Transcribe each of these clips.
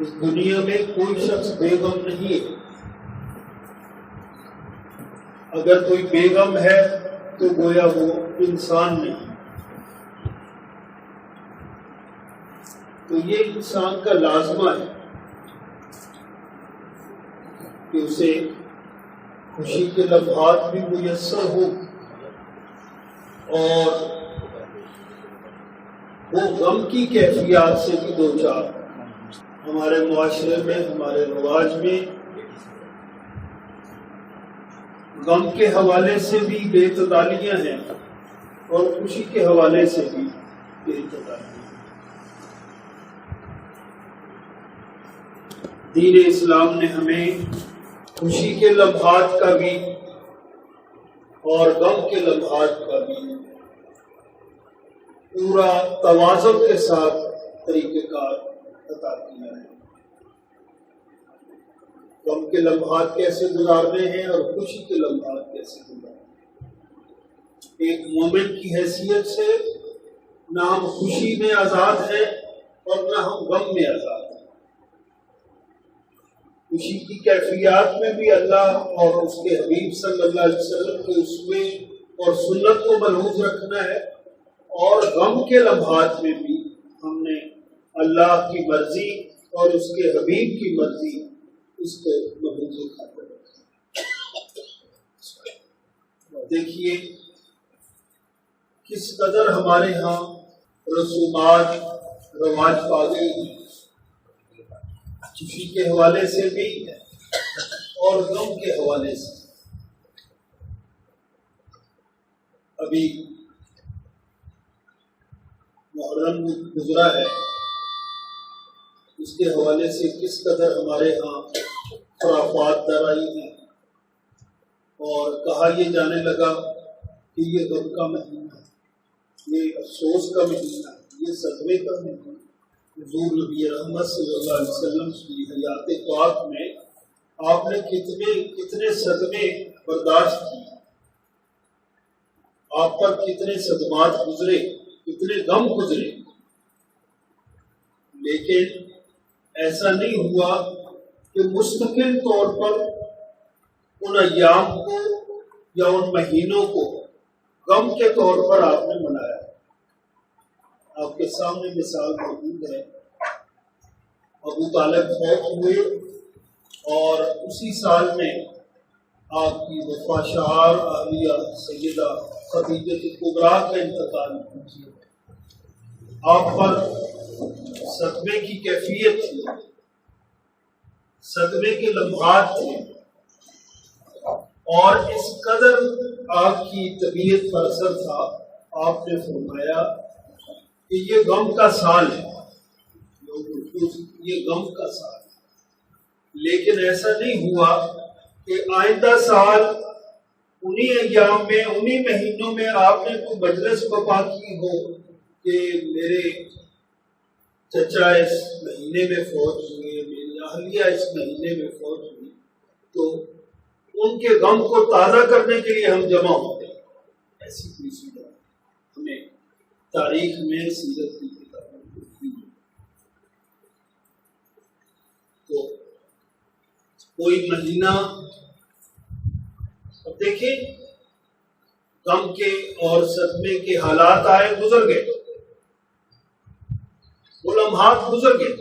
اس دنیا میں کوئی شخص بے غم نہیں ہے. اگر کوئی بے غم ہے تو گویا وہ انسان نہیں. تو یہ انسان کا لازمہ ہے کہ اسے خوشی کے لمحات بھی میسر ہو اور وہ غم کی کیفیات سے بھی دوچار. ہمارے معاشرے میں، ہمارے رواج میں غم کے حوالے سے بھی بے اعتدالیاں ہیں اور خوشی کے حوالے سے بھی بے اعتدالیاں. دین اسلام نے ہمیں خوشی کے لمحات کا بھی اور غم کے لمحات کا بھی پورا توازن کے ساتھ طریقہ کار عطا کیا ہے. غم کے لمحات کیسے گزارنے ہیں اور خوشی کے لمحات کیسے گزارنے ہیں. ایک مومن کی حیثیت سے نہ ہم خوشی میں آزاد ہیں اور نہ ہم غم میں آزاد ہیں. خوشی کی کیفیات میں بھی اللہ اور اس کے حبیب صلی اللہ علیہ وسلم کے اسوے اور سنت کو ملحوظ رکھنا ہے، اور غم کے لمحات میں بھی ہم نے اللہ کی مرضی اور اس کے حبیب کی مرضی اس کو ملحوظ رکھنا ہے. دیکھیے کس قدر ہمارے ہاں رسومات رواج پا گئی ہیں، خوشی کے حوالے سے بھی اور غم کے حوالے سے. ابھی محرم گزرا ہے، اس کے حوالے سے کس قدر ہمارے ہاں خرافات در آئی ہیں اور کہا یہ جانے لگا کہ یہ غم کا مہینہ ہے، یہ افسوس کا مہینہ ہے، یہ صدمے کا مہینہ ہے. حضور نبی رحمت صلی اللہ علیہ وسلم کی حیات پاک میں آپ نے کتنے صدمے برداشت کیے، آپ پر کتنے صدمات گزرے، کتنے غم گزرے، لیکن ایسا نہیں ہوا کہ مستقل طور پر ان ایام کو یا ان مہینوں کو غم کے طور پر آپ نے منایا. آپ کے سامنے مثال موجود ہے. ابو طالب فوت ہوئے اور اسی سال میں آپ کی وفا شعار عالیہ سیدہ خدیجہ کبریٰ کا انتقال ہوا. آپ پر صدمے کی کیفیت تھی، صدمے کے لمحات تھے، اور اس قدر آپ کی طبیعت پر اثر تھا. آپ نے فرمایا کہ یہ غم کا سال ہے، یہ غم کا سال ہے. لیکن ایسا نہیں ہوا کہ آئندہ سال انہی ایام میں، انہی مہینوں میں آپ نے کوئی مجلس برپا کی ہو کہ میرے چچا اس مہینے میں فوت ہوئے، میری اہلیہ اس مہینے میں فوت ہوئی، تو ان کے غم کو تازہ کرنے کے لیے ہم جمع ہوتے ہیں. ایسی کوئی صورت ہمیں تاریخ میں سیرت کی کتابوں میں ملتی ہے. تو کوئی مہینہ اب دیکھیں، غم کے اور صدمے کے حالات آئے، گزر گئے، وہ لمحات گزر گئے.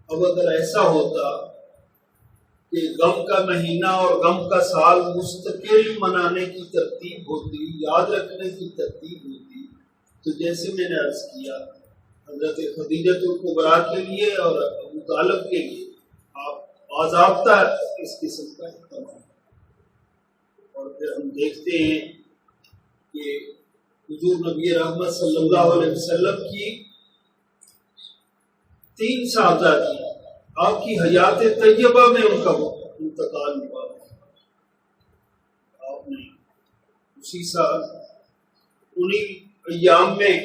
اب اگر ایسا ہوتا کہ غم کا مہینہ اور غم کا سال مستقل منانے کی ترتیب ہوتی، یاد رکھنے کی ترتیب ہوتی، تو جیسے میں نے عرض کیا حضرت خدیجہ کبریٰ کے لیے اور ابو طالب کے لیے آپ باضابطہ اس قسم کا اہتمام. اور پھر ہم دیکھتے ہیں کہ حضور نبی رحمت صلی اللہ علیہ وسلم کی 3 صاحبزادی آپ کی حیات طیبہ میں ان کا انتقال ہوا. آپ نے اسی سال انہی ایام میں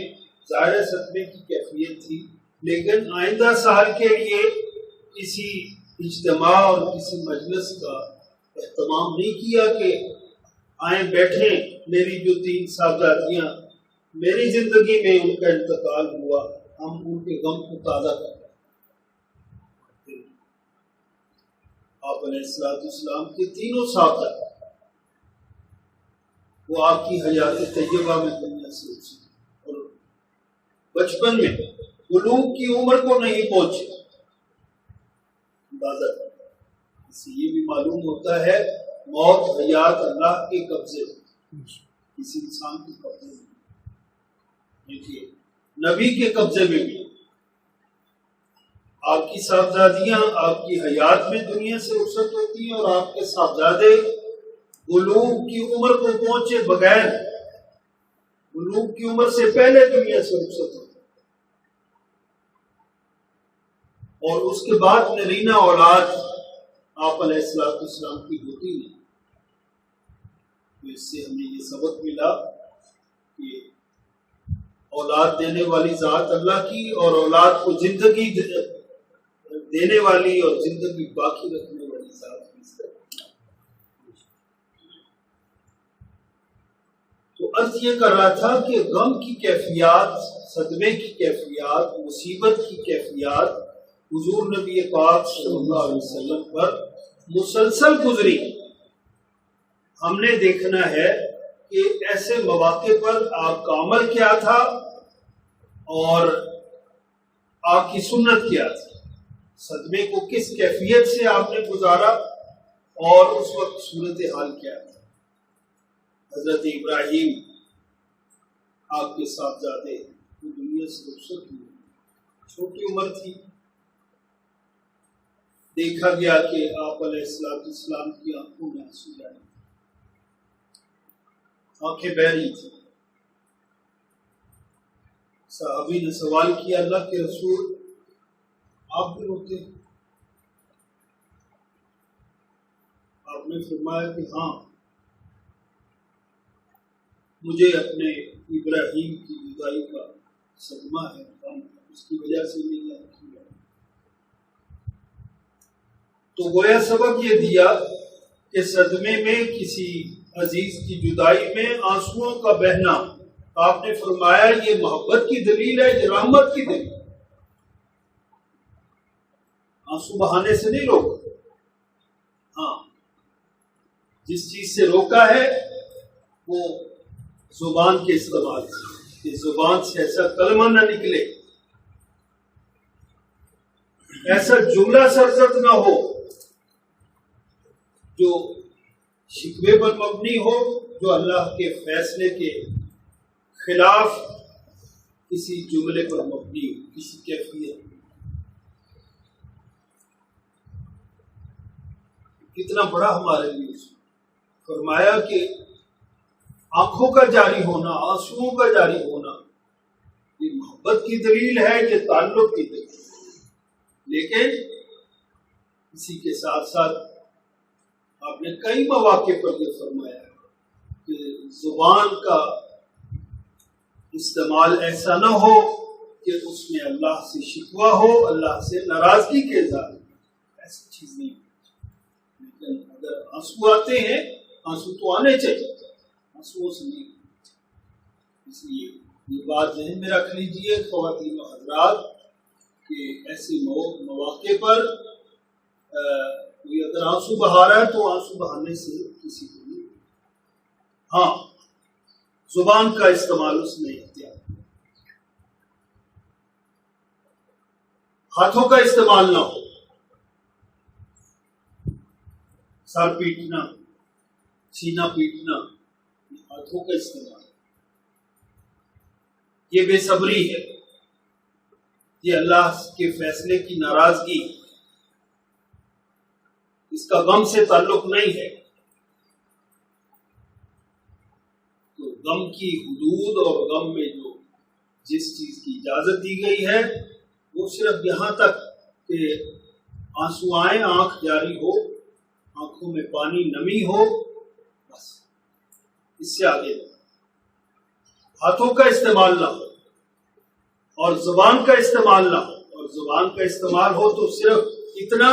ظاہر صدمے کی کیفیت تھی، لیکن آئندہ سال کے لیے کسی اجتماع اور کسی مجلس کا اہتمام نہیں کیا کہ آئیں بیٹھیں، میری جو 3 صاحبزادیاں میری زندگی میں ان کا انتقال ہوا، ہم ان کے غم کو تازہ کریں. آپ علیہ السلام کے تینوں صاحبزادے وہ آپ کی حیات طیبہ میں دنیا سے اٹھے اور بچپن میں بلوغ کی عمر کو نہیں پہنچے. اندازہ اس سے یہ بھی معلوم ہوتا ہے موت حیات اللہ کے قبضے میں، کسی انسان کے قبضے میں. دیکھیے نبی کے قبضے میں بھی آپ کی صاحبزادیاں آپ کی حیات میں دنیا سے رخصت ہوتی ہیں اور آپ کے صاحبزادے بلوغ کی عمر کو پہنچے بغیر، بلوغ کی عمر سے پہلے دنیا سے رخصت ہوتے ہیں. اور اس کے بعد نرینہ اولاد آپ علیہ السلام کی ہوتی نہیں. تو اس سے ہمیں یہ سبق ملا کہ اولاد دینے والی ذات اللہ کی، اور اولاد کو زندگی دینے والی اور زندگی باقی رکھنے والی ذات کی. تو عرض یہ کر رہا تھا کہ غم کی کیفیات، صدمے کی کیفیات، مصیبت کی کیفیات حضور نبی پاک صلی اللہ علیہ وسلم پر مسلسل گزری. ہم نے دیکھنا ہے کہ ایسے مواقع پر آپ کا عمل کیا تھا اور آپ کی سنت کیا تھی. صدمے کو کس کیفیت سے آپ نے گزارا اور اس وقت صورتحال کیا تھی. حضرت ابراہیم آپ کے صاحبزادے وہ دنیا سے رخصت ہوئے، چھوٹی عمر تھی. دیکھا گیا کہ آپ علیہ السلام کی آنکھوں میں آنسو آئے، آنکھیں بہ رہی تھی. صحابی نے سوال کیا اللہ کے رسول آپ بھی روتے ہیں؟ آپ نے فرمایا کہ ہاں مجھے اپنے ابراہیم کی جدائی کا صدمہ ہے، اس کی وجہ سے میں نے کیا. تو گویا سبق یہ دیا کہ صدمے میں کسی عزیز کی جدائی میں آنسوؤں کا بہنا، آپ نے فرمایا یہ محبت کی دلیل ہے، یہ رحمت کی دلیل. آنسو بہانے سے نہیں روکا، ہاں جس چیز سے روکا ہے وہ زبان کے استعمال سے، کہ زبان سے ایسا کلمہ نہ نکلے، ایسا جملہ سرزد نہ ہو جو شکوے پر مبنی ہو، جو اللہ کے فیصلے کے خلاف کسی جملے پر مبنی ہو، کسی کیفیت. کتنا بڑا ہمارے لیے فرمایا کہ آنکھوں کا جاری ہونا، آنسوؤں کا جاری ہونا یہ محبت کی دلیل ہے، یہ تعلق کی دلیل ہے. لیکن اسی کے ساتھ ساتھ آپ نے کئی مواقع پر یہ فرمایا کہ زبان کا استعمال ایسا نہ ہو کہ اس میں اللہ سے شکوہ ہو، اللہ سے ناراضگی کے اظہار، ایسی چیز نہیں. لیکن اگر آنسو آتے ہیں، آنسو تو آنے چاہیے، آنسو سے نہیں. اس لیے یہ بات ذہن میں رکھ لیجیے خواتین و حضرات کہ ایسے مواقع پر کوئی اگر آنسو بہا رہا ہے تو آنسو بہانے سے کسی کو نہیں. ہاں زبان کا استعمال اس میں اختیار، ہاتھوں کا استعمال نہ ہو، سر پیٹنا، سینہ پیٹنا، ہاتھوں کا استعمال یہ بے صبری ہے، یہ اللہ کے فیصلے کی ناراضگی، اس کا غم سے تعلق نہیں ہے. تو غم کی حدود اور غم میں جو جس چیز کی اجازت دی گئی ہے وہ صرف یہاں تک کہ آنسو آئیں، آنکھ جاری ہو، آنکھوں میں پانی نمی ہو، بس اس سے آگے ہاتھوں کا استعمال نہ ہو اور زبان کا استعمال نہ ہو. اور زبان کا استعمال ہو تو صرف اتنا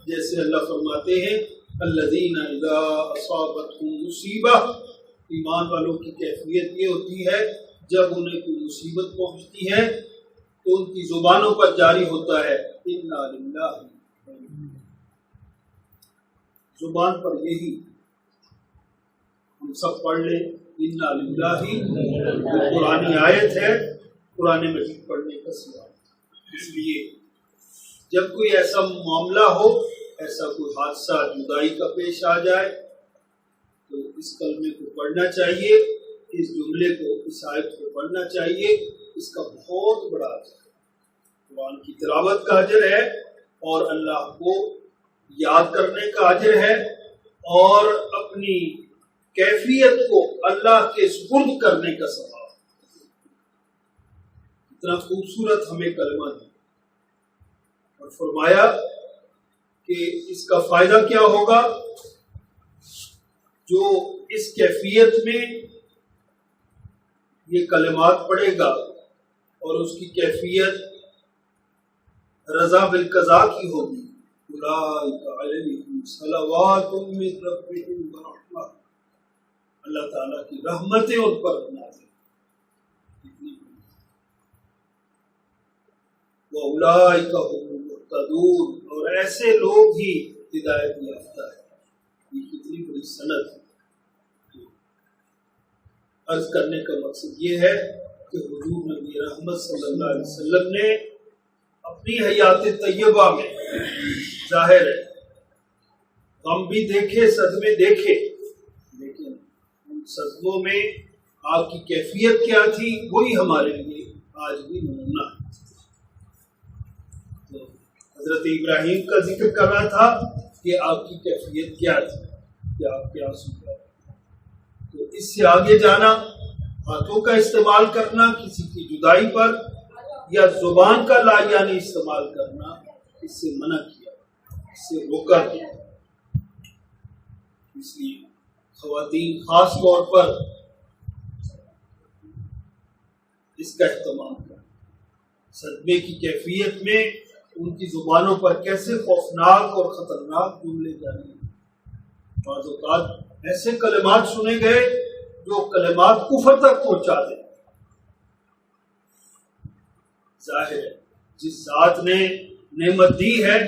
جیسے اللہ فرماتے ہیں الذین اذا اصابتهم مصیبہ، ایمان والوں کی کیفیت یہ ہوتی ہے جب انہیں کوئی مصیبت پہنچتی ہے تو ان کی زبانوں پر جاری ہوتا ہے انا للہ، زبان پر یہی ہم سب پڑھ لیں، انا للہ، قرآنی آیت ہے، قرآن مجید پڑھنے کا سوال۔ اس لیے جب کوئی ایسا معاملہ ہو، ایسا کوئی حادثہ جدائی کا پیش آ جائے، تو اس کلمے کو پڑھنا چاہیے، اس جملے کو، اس آیت کو پڑھنا چاہیے۔ اس کا بہت بڑا اجر ہے، قرآن کی تلاوت کا اجر ہے، اور اللہ کو یاد کرنے کا اجر ہے، اور اپنی کیفیت کو اللہ کے سپرد کرنے کا ثواب۔ اتنا خوبصورت ہمیں کلمہ دیا اور فرمایا کہ اس کا فائدہ کیا ہوگا؟ جو اس کیفیت میں یہ کلمات پڑھے گا اور اس کی کیفیت رضا بالقضاء کی ہوگی، اولئک علیہم صلوات من ربہم ورحمہ، اللہ تعالیٰ کی رحمتیں ان پر نازل، وَأُولَٰئِكَ هُمُ الْمُهْتَدُونَ، اور ایسے لوگ ہی ہدایت یافتہ ہیں۔ یہ کتنی بڑی سند ہے۔ عرض کرنے کا مقصد یہ ہے کہ حضور نبی رحمت صلی اللہ علیہ وسلم نے اپنی حیات طیبہ میں، ظاہر ہے غم بھی دیکھے، صدمے دیکھے، لیکن ان صدموں میں آپ کی کیفیت کیا تھی وہی ہمارے لیے آج بھی نمونہ ہے۔ تو حضرت ابراہیم کا ذکر کر رہا تھا کہ آپ کی کیفیت کیا تھی، کہ آپ کیا سن رہے تھے۔ تو اس سے آگے جانا، ہاتھوں کا استعمال کرنا کسی کی جدائی پر، یا زبان کا لا یعنی استعمال کرنا، اس سے منع کیا، اس سے روکا گیا۔ اس لیے خواتین خاص طور پر اس کا اہتمام کریں۔ صدمے کی کیفیت میں ان کی زبانوں پر کیسے خوفناک اور خطرناک جملے جاری ہیں۔ بعض اوقات ایسے کلمات سنے گئے جو کلمات کفر تک پہنچا دیں۔ ظاہر ہے جس ذات نے نعمت دی ہے،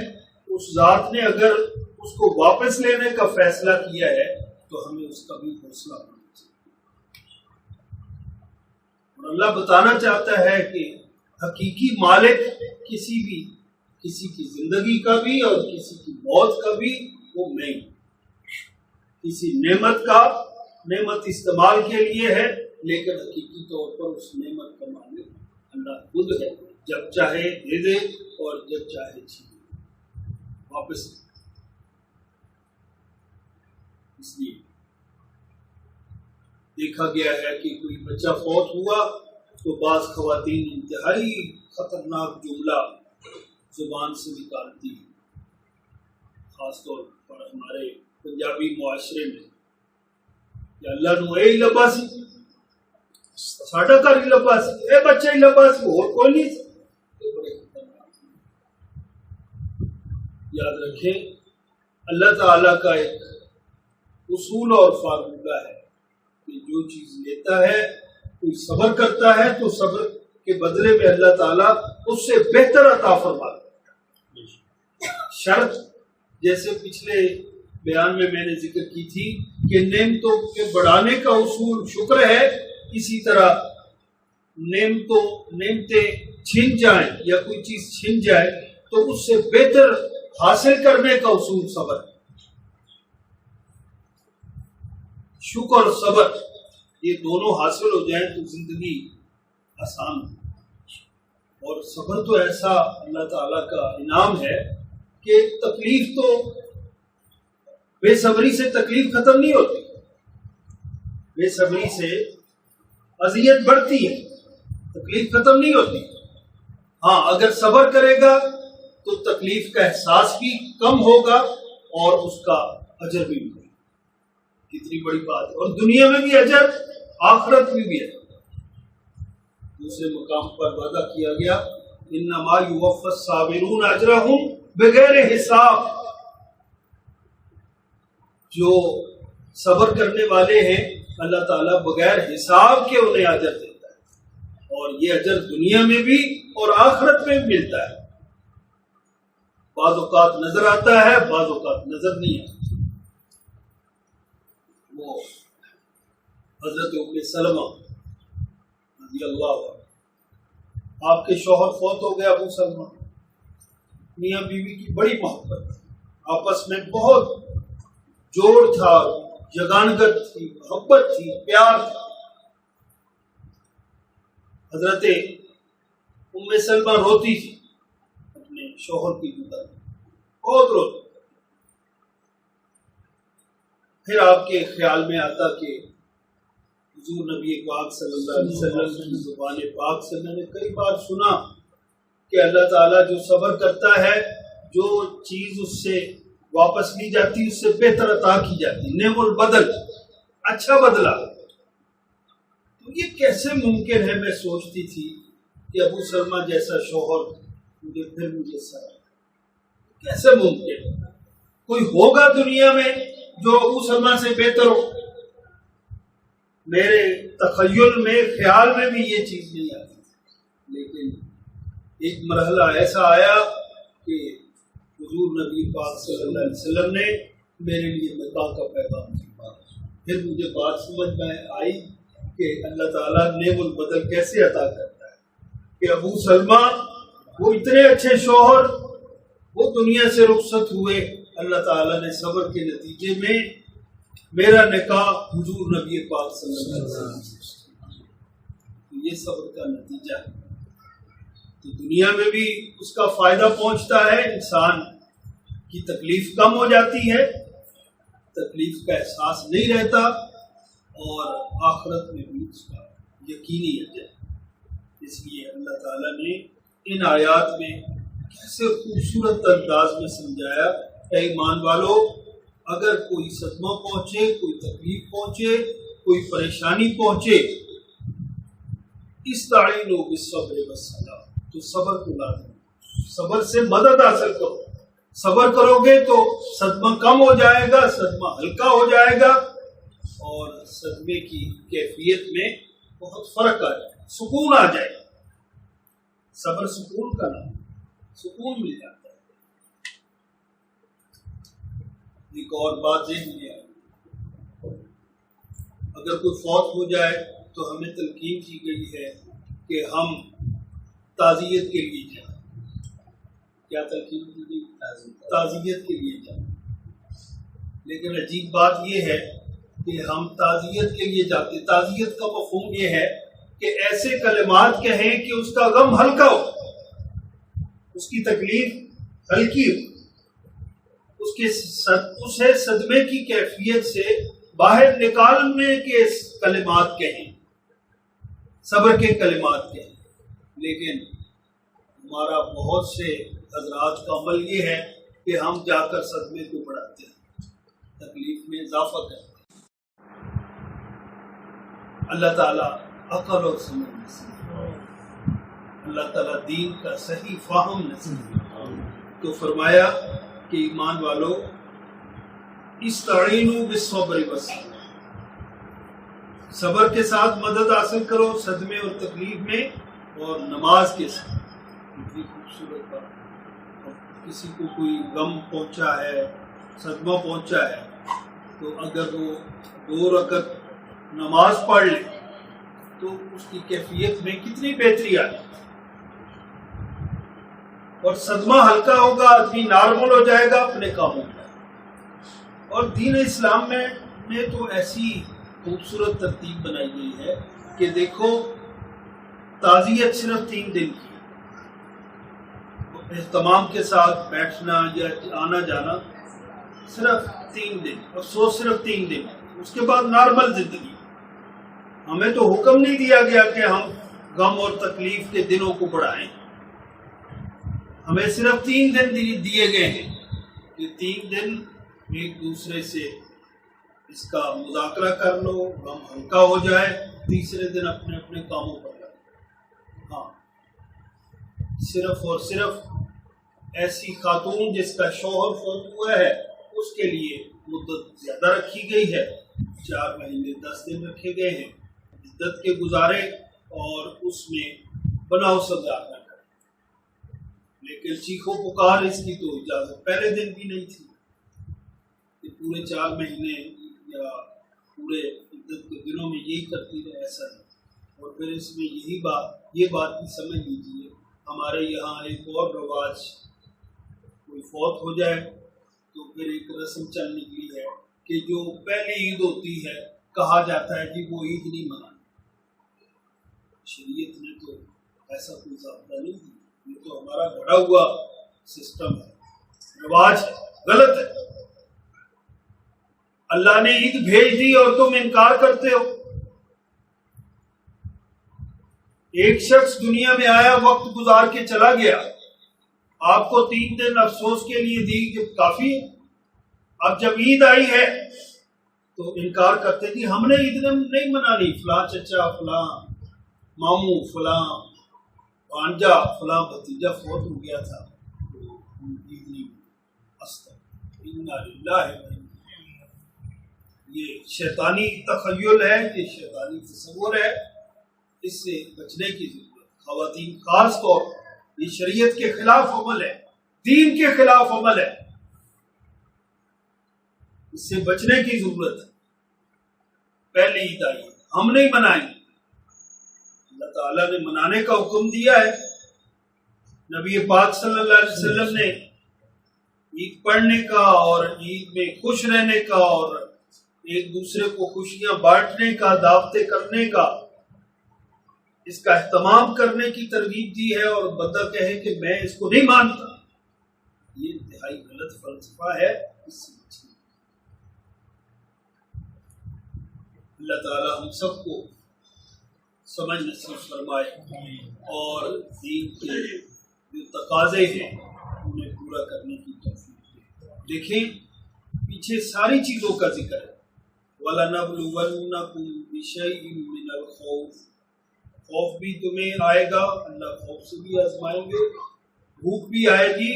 اس ذات نے اگر اس کو واپس لینے کا فیصلہ کیا ہے تو ہمیں اس کا بھی حوصلہ ہونا چاہیے۔ اور اللہ بتانا چاہتا ہے کہ حقیقی مالک کسی کی زندگی کا بھی اور کسی کی موت کا بھی وہ نہیں۔ کسی نعمت استعمال کے لیے ہے، لیکن حقیقی طور پر اس نعمت کا مالک اللہ خود ہے، جب چاہے دے دے اور جب چاہے چھین واپس۔ اس لیے دیکھا گیا ہے کہ کوئی بچہ فوت ہوا تو بعض خواتین انتہائی خطرناک جملہ زبان سے نکالتی ہیں، خاص طور پر ہمارے پنجابی معاشرے میں، کہ اللہ نو اے لبا سی، ساڈا گھر ہی لبا سی، اے بچہ ہی لبا سی، اور کوئی نہیں۔ یاد رکھیں اللہ تعالیٰ کا ایک اصول اور فارمولہ ہے کہ جو چیز لیتا ہے، کوئی صبر کرتا ہے تو صبر کے بدلے میں اللہ تعالیٰ اس سے بہتر عطا فرماتا ہے۔ شرط جیسے پچھلے بیان میں میں نے ذکر کی تھی کہ نعمتوں کے بڑھانے کا اصول شکر ہے، اسی طرح نعمتیں چھن جائیں یا کوئی چیز چھن جائے تو اس سے بہتر حاصل کرنے کا اصول صبر ہے۔ شکر اور صبر یہ دونوں حاصل ہو جائیں تو زندگی آسان ہے۔ اور صبر تو ایسا اللہ تعالیٰ کا انعام ہے کہ تکلیف تو بے صبری سے تکلیف ختم نہیں ہوتی، بے صبری سے اذیت بڑھتی ہے، تکلیف ختم نہیں ہوتی۔ ہاں اگر صبر کرے گا تو تکلیف کا احساس بھی کم ہوگا اور اس کا اجر بھی ملے گا۔ کتنی بڑی بات ہے، اور دنیا میں بھی اجر، آخرت میں بھی اجر۔ دوسرے مقام پر وعدہ کیا گیا انما یوفی الصابرون اجرہم بغیر حساب، جو صبر کرنے والے ہیں اللہ تعالیٰ بغیر حساب کے انہیں اجر دیتا ہے، اور یہ اجر دنیا میں بھی اور آخرت میں بھی ملتا ہے۔ بعض اوقات نظر آتا ہے، بعض اوقات نظر نہیں آتا۔ وہ حضرت ام سلمہ رضی اللہ عنہ، آپ کے شوہر فوت ہو گئے ابو سلمہ، میاں بیوی کی بڑی محبت، آپس میں بہت جوڑ تھا، جگانگت تھی، محبت تھی، پیار تھا۔ حضرت ام سلمہ روتی تھی اپنے شوہر کی جدائی، بہت روتی۔ پھر آپ کے خیال میں آتا کہ حضور نبی پاک صلی اللہ علیہ وسلم کی زبان پاک سے میں نے کئی بار سنا کہ اللہ تعالیٰ جو صبر کرتا ہے، جو چیز اس سے واپس لی جاتی اس سے بہتر عطا کی جاتی، نعم البدل، اچھا بدلہ۔ تو یہ کیسے ممکن ہے؟ میں سوچتی تھی کہ ابو سلمہ جیسا شوہر مجھے پھر مجھے سارا، کیسے ممکن ہے؟ کوئی ہوگا دنیا میں جو ابو سلمہ سے بہتر ہو؟ میرے تخیل میں، خیال میں بھی یہ چیز نہیں آتی۔ لیکن ایک مرحلہ ایسا آیا کہ حضور نبی پاک صلی اللہ علیہ وسلم نے میرے لیے نکاح کا پیغام دیا۔ پھر مجھے بات سمجھ میں آئی کہ اللہ تعالیٰ نعم البدل کیسے عطا کرتا ہے، کہ ابو سلمہ وہ اتنے اچھے شوہر، وہ دنیا سے رخصت ہوئے، اللہ تعالیٰ نے صبر کے نتیجے میں میرا نکاح حضور نبی پاک صلی اللہ علیہ وسلم سے، یہ صبر کا نتیجہ ہے۔ تو دنیا میں بھی اس کا فائدہ پہنچتا ہے، انسان کی تکلیف کم ہو جاتی ہے، تکلیف کا احساس نہیں رہتا، اور آخرت میں بھی اس کا یقینی ہے۔ اس لیے اللہ تعالیٰ نے ان آیات میں کیسے خوبصورت انداز میں سمجھایا، اے ایمان والو، اگر کوئی صدمہ پہنچے، کوئی تکلیف پہنچے، کوئی پریشانی پہنچے، استعینوا بالصبر والصلاۃ، تو صبر کو لازم، صبر سے مدد حاصل کرو۔ صبر کرو گے تو صدمہ کم ہو جائے گا، صدمہ ہلکا ہو جائے گا، اور صدمے کی کیفیت میں بہت فرق آ جائے گا، سکون آ جائے گا۔ صبر سکون کا نام، سکون مل جاتا ہے۔ ایک اور بات ذہن میں آئی، اگر کوئی فوت ہو جائے تو ہمیں تلقین کی گئی ہے کہ ہم تعزیت کے لیے جائیں۔ کیا تلقین کی گئی؟ تعزیت کے لیے جائیں۔ لیکن عجیب بات یہ ہے کہ ہم تعزیت کے لیے جاتے، تعزیت کا مفہوم یہ ہے کہ ایسے کلمات کہیں کہ اس کا غم ہلکا ہو، اس کی تکلیف ہلکی ہو، اسے صدمے کی کیفیت سے باہر نکالنے کے کلمات کہیں، صبر کے کلمات کہیں۔ لیکن ہمارا بہت سے حضرات کا عمل یہ ہے کہ ہم جا کر صدمے کو بڑھاتے ہیں، تکلیف میں اضافہ کرتے ہیں۔ اللہ تعالیٰ عقل اور سمجھ نصیب، اللہ تعالیٰ دین کا صحیح فہم نصیب۔ تو فرمایا کہ ایمان والو، استعینوا بالصبر والصلاۃ، صبر کے ساتھ مدد حاصل کرو صدمے اور تکلیف میں، اور نماز کے ساتھ۔ کتنی خوبصورت بات۔ کسی کو کوئی غم پہنچا ہے، صدمہ پہنچا ہے، تو اگر وہ 2 رکعت نماز پڑھ لے تو اس کی کیفیت میں کتنی بہتری آئے، اور صدمہ ہلکا ہوگا، آدمی نارمل ہو جائے گا اپنے کاموں میں۔ اور دین اسلام میں تو ایسی خوبصورت ترتیب بنائی گئی ہے کہ دیکھو، تعزیت صرف 3 دن کی، اہتمام کے ساتھ بیٹھنا یا آنا جانا صرف 3 دن، افسوس صرف 3 دن، اس کے بعد نارمل زندگی۔ ہمیں تو حکم نہیں دیا گیا کہ ہم غم اور تکلیف کے دنوں کو بڑھائیں، ہمیں صرف 3 دن دیے گئے ہیں کہ 3 دن ایک دوسرے سے اس کا مذاکرہ کر لو، غم ہلکا ہو جائے، تیسرے دن اپنے اپنے کاموں پر لگو۔ ہاں، صرف اور صرف ایسی خاتون جس کا شوہر فوت ہوا ہے اس کے لیے مدت زیادہ رکھی گئی ہے، 4 مہینے 10 دن رکھے گئے ہیں، عدت کے گزارے اور اس میں بناؤ سزا نہ کرے۔ لیکن چیخو پکار اس کی تو اجازت پہلے دن بھی نہیں تھی کہ پورے 4 مہینے یا پورے عدت کے دنوں میں یہی کرتی رہے، ایسا نہیں۔ اور پھر اس میں یہ بات بھی سمجھ لیجیے، ہمارے یہاں ایک اور رواج، کوئی فوت ہو جائے تو پھر ایک رسم چل نکلی ہے کہ جو پہلی عید ہوتی ہے کہا جاتا ہے کہ وہ عید نہیں منانی۔ شریعت نے تو ایسا کوئی ضابطہ نہیں دیا، یہ تو ہمارا گھڑا ہوا سسٹم ہے، رواج ہے، غلط ہے۔ اللہ نے عید بھیج دی اور تم انکار کرتے ہو۔ ایک شخص دنیا میں آیا، وقت گزار کے چلا گیا، آپ کو 3 دن افسوس کے لیے دی کہ کافی ہے۔ اب جب عید آئی ہے تو انکار کرتے کہ ہم نے عید نہیں منانی، فلاں چچا، فلاں ماموں، فلاں بھانجا، فلاں بھتیجا فوت ہو گیا تھا تو عید نہیں منانی۔ یہ شیطانی تخیل ہے، یہ شیطانی تصور ہے، اس سے بچنے کی ضرورت۔ خواتین خاص طور پر یہ شریعت کے خلاف عمل ہے، دین کے خلاف عمل ہے، اس سے بچنے کی ضرورت ہے۔ پہلی عید آئی، ہم نہیں منائی، اللہ تعالیٰ نے منانے کا حکم دیا ہے۔ نبی پاک صلی اللہ علیہ وسلم نے عید پڑھنے کا اور عید میں خوش رہنے کا اور ایک دوسرے کو خوشیاں بانٹنے کا، دعوتیں کرنے کا، اس کا اہتمام کرنے کی ترغیب دی ہے، اور بندہ کہے کہ میں اس کو نہیں مانتا، یہ انتہائی غلط فلسفہ ہے، اس سے بچنا۔ اللہ تعالیٰ ہم سب کو سمجھ نصیب فرمائے اور دین کے جو تقاضے ہیں انہیں پورا کرنے کی توفیق دے۔ دیکھیں پیچھے ساری چیزوں کا ذکر ہے، وَلَنَبْلُوَنَّكُمْ بِشَيْءٍ مِّنَ الْخَوْفِ، خوف بھی تمہیں آئے گا، اللہ خوف سے بھی آزمائیں گے، بھوک بھی آئے گی،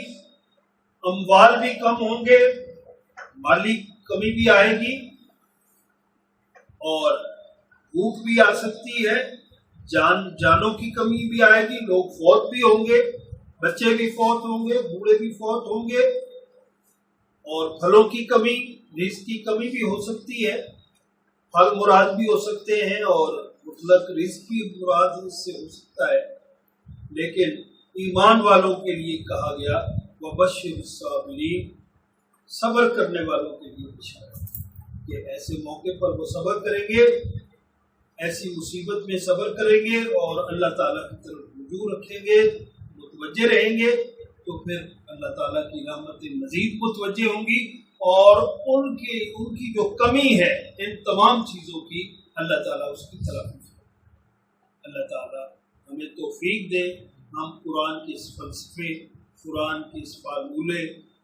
اموال بھی کم ہوں گے، مالی کمی بھی آئے گی، اور بھوک بھی آ سکتی ہے، جانوں کی کمی بھی آئے گی، لوگ فوت بھی ہوں گے، بچے بھی فوت ہوں گے، بوڑھے بھی فوت ہوں گے، اور پھلوں کی کمی، رزق کی کمی بھی ہو سکتی ہے، پھل مراد بھی ہو سکتے ہیں اور مطلق رزق بھی مراد اس سے ہو سکتا ہے۔ لیکن ایمان والوں کے لیے کہا گیا وَبَشِّرِ الصَّابِرِينَ، صبر کرنے والوں کے لیے بشارت کہ ایسے موقع پر وہ صبر کریں گے، ایسی مصیبت میں صبر کریں گے اور اللہ تعالیٰ کی طرف رجوع رکھیں گے، متوجہ رہیں گے، تو پھر اللہ تعالیٰ کی رحمتیں مزید متوجہ ہوں گی، اور ان کی جو کمی ہے ان تمام چیزوں کی اللہ تعالیٰ اس کی طرف۔ اللہ تعالیٰ ہمیں توفیق دے، ہم قرآن کے اس فلسفے، قرآن کے اس فارمولے،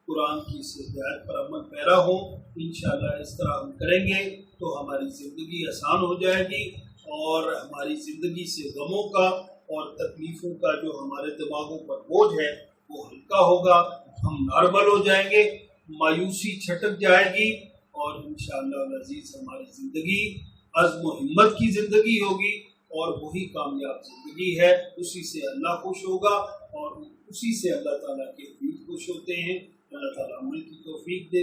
قرآن کی اس ہدایت پر عمل پیرا ہوں۔ انشاءاللہ اس طرح ہم کریں گے تو ہماری زندگی آسان ہو جائے گی، اور ہماری زندگی سے غموں کا اور تکلیفوں کا جو ہمارے دماغوں پر بوجھ ہے وہ ہلکا ہوگا، ہم نارمل ہو جائیں گے، مایوسی چھٹک جائے گی، اور انشاءاللہ العزیز ہماری زندگی عزم و ہمت کی زندگی ہوگی، اور وہی کامیاب زندگی ہے، اسی سے اللہ خوش ہوگا اور اسی سے اللہ تعالیٰ کے حبیب خوش ہوتے ہیں۔ اللہ تعالیٰ عمل کی توفیق دے۔